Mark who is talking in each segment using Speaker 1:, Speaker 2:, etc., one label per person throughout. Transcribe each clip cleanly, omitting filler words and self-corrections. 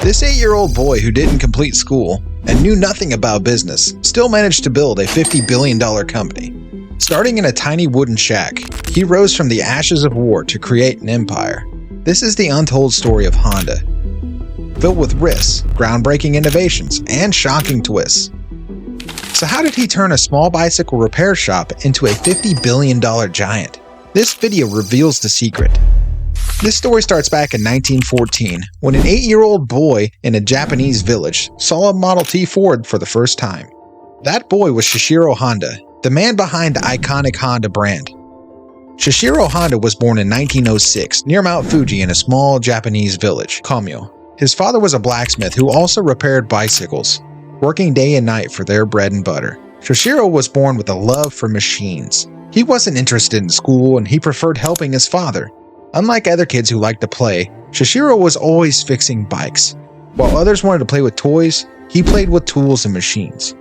Speaker 1: This 8-year-old boy who didn't complete school and knew nothing about business still managed to build a $50 billion company. Starting in a tiny wooden shack, he rose from the ashes of war to create an empire. This is the untold story of Honda, filled with risks, groundbreaking innovations, and shocking twists. So how did he turn a small bicycle repair shop into a $50 billion giant? This video reveals the secret. This story starts back in 1914, when an 8-year-old boy in a Japanese village saw a Model T Ford for the first time. That boy was Soichiro Honda, the man behind the iconic Honda brand. Soichiro Honda was born in 1906 near Mount Fuji in a small Japanese village, Komyo. His father was a blacksmith who also repaired bicycles, working day and night for their bread and butter. Soichiro was born with a love for machines. He wasn't interested in school and he preferred helping his father. Unlike other kids who liked to play, Soichiro was always fixing bikes. While others wanted to play with toys, he played with tools and machines.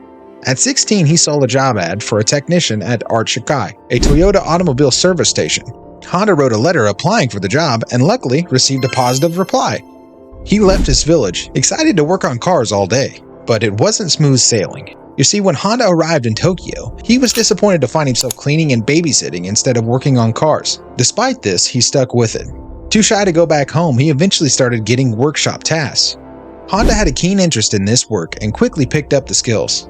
Speaker 1: At 16, he saw a job ad for a technician at Art Shikai, a Toyota automobile service station. Honda wrote a letter applying for the job and luckily received a positive reply. He left his village, excited to work on cars all day. But it wasn't smooth sailing. You see, when Honda arrived in Tokyo, he was disappointed to find himself cleaning and babysitting instead of working on cars. Despite this, he stuck with it. Too shy to go back home, he eventually started getting workshop tasks. Honda had a keen interest in this work and quickly picked up the skills.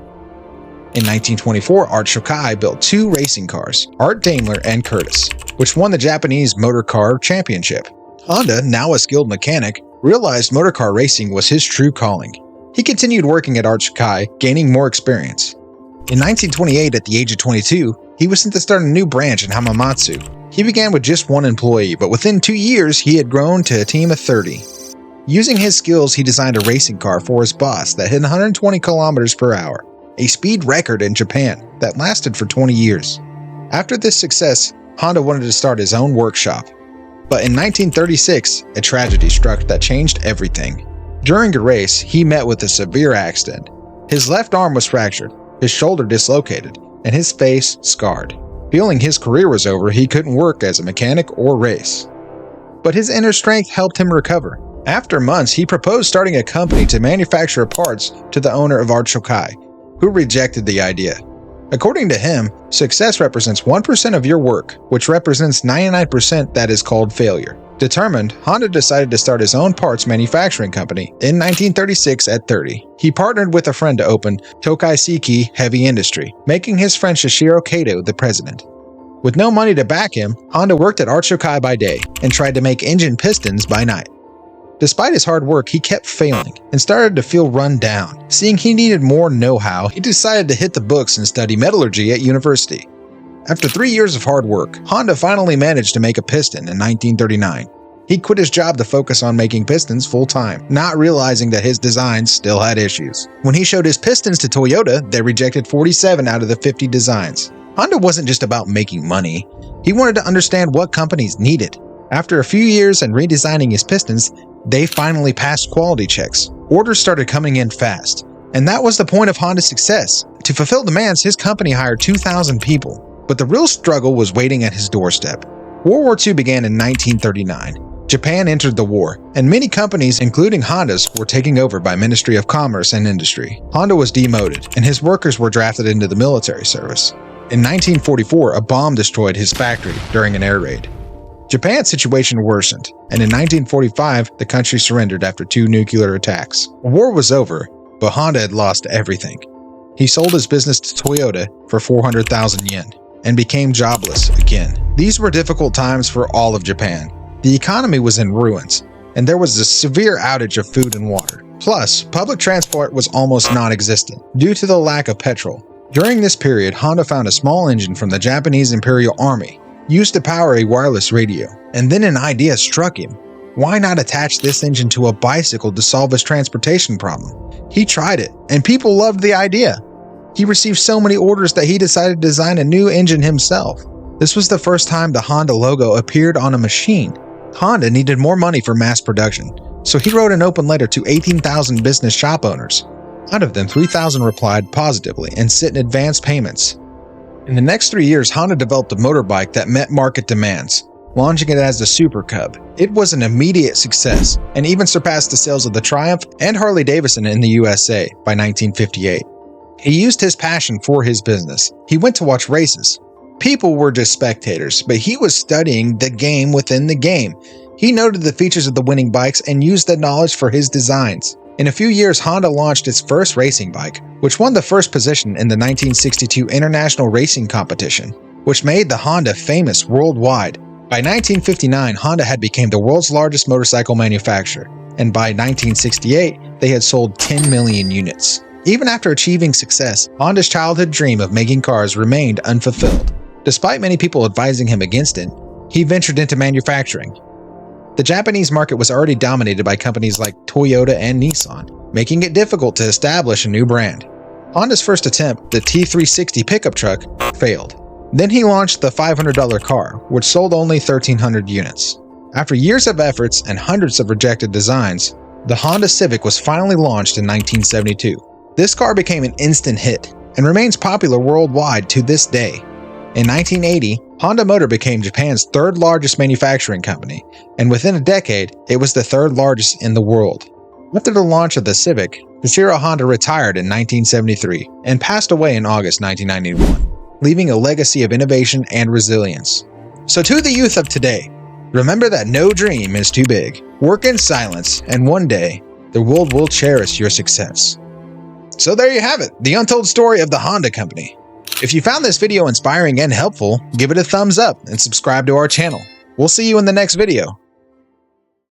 Speaker 1: In 1924, Art Shikai built 2 racing cars, Art Daimler and Curtiss, which won the Japanese Motor Car Championship. Honda, now a skilled mechanic, realized motor car racing was his true calling. He continued working at Art Shikai, gaining more experience. In 1928, at the age of 22, he was sent to start a new branch in Hamamatsu. He began with just 1 employee, but within 2 years, he had grown to a team of 30. Using his skills, he designed a racing car for his boss that hit 120 kilometers per hour, a speed record in Japan that lasted for 20 years. After this success, Honda wanted to start his own workshop. But in 1936, a tragedy struck that changed everything. During a race, he met with a severe accident. His left arm was fractured, his shoulder dislocated, and his face scarred. Feeling his career was over, he couldn't work as a mechanic or race. But his inner strength helped him recover. After months, he proposed starting a company to manufacture parts to the owner of Art Shikai, who rejected the idea. According to him, success represents 1% of your work, which represents 99% that is called failure. Determined, Honda decided to start his own parts manufacturing company in 1936 at 30. He partnered with a friend to open Tokai Seiki Heavy Industry, making his friend Soichiro Kato the president. With no money to back him, Honda worked at Art Shikai by day and tried to make engine pistons by night. Despite his hard work, he kept failing and started to feel run down. Seeing he needed more know-how, he decided to hit the books and study metallurgy at university. After 3 years of hard work, Honda finally managed to make a piston in 1939. He quit his job to focus on making pistons full-time, not realizing that his designs still had issues. When he showed his pistons to Toyota, they rejected 47 out of the 50 designs. Honda wasn't just about making money. He wanted to understand what companies needed. After a few years and redesigning his pistons, they finally passed quality checks. Orders started coming in fast. And that was the point of Honda's success. To fulfill demands, his company hired 2,000 people. But the real struggle was waiting at his doorstep. World War II began in 1939. Japan entered the war, and many companies, including Honda's, were taken over by Ministry of Commerce and Industry. Honda was demoted, and his workers were drafted into the military service. In 1944, a bomb destroyed his factory during an air raid. Japan's situation worsened, and in 1945, the country surrendered after 2 nuclear attacks. The war was over, but Honda had lost everything. He sold his business to Toyota for 400,000 yen and became jobless again. These were difficult times for all of Japan. The economy was in ruins, and there was a severe outage of food and water. Plus, public transport was almost non-existent due to the lack of petrol. During this period, Honda found a small engine from the Japanese Imperial Army, used to power a wireless radio, and then an idea struck him. Why not attach this engine to a bicycle to solve his transportation problem? He tried it, and people loved the idea. He received so many orders that he decided to design a new engine himself. This was the first time the Honda logo appeared on a machine. Honda needed more money for mass production, so he wrote an open letter to 18,000 business shop owners. Out of them, 3,000 replied positively and sent in advance payments. In the next 3 years, Honda developed a motorbike that met market demands. launching it as the Super Cub. It was an immediate success and even surpassed the sales of the Triumph and Harley-Davidson in the USA by 1958. He used his passion for his business. He went to watch races. People were just spectators, but he was studying the game within the game. He noted the features of the winning bikes and used that knowledge for his designs. In a few years, Honda launched its first racing bike, which won the first position in the 1962 International Racing Competition, which made the Honda famous worldwide. By 1959, Honda had become the world's largest motorcycle manufacturer, and by 1968, they had sold 10 million units. Even after achieving success, Honda's childhood dream of making cars remained unfulfilled. Despite many people advising him against it, he ventured into manufacturing. The Japanese market was already dominated by companies like Toyota and Nissan, making it difficult to establish a new brand. Honda's first attempt, the T360 pickup truck, failed. Then he launched the $500 car, which sold only 1,300 units. After years of efforts and hundreds of rejected designs, the Honda Civic was finally launched in 1972. This car became an instant hit and remains popular worldwide to this day. In 1980, Honda Motor became Japan's third largest manufacturing company, and within a decade, it was the third largest in the world. After the launch of the Civic, Soichiro Honda retired in 1973 and passed away in August 1991, leaving a legacy of innovation and resilience. So to the youth of today, remember that no dream is too big. Work in silence, and one day, the world will cherish your success. So there you have it, the untold story of the Honda Company. If you found this video inspiring and helpful, give it a thumbs up and subscribe to our channel. We'll see you in the next video.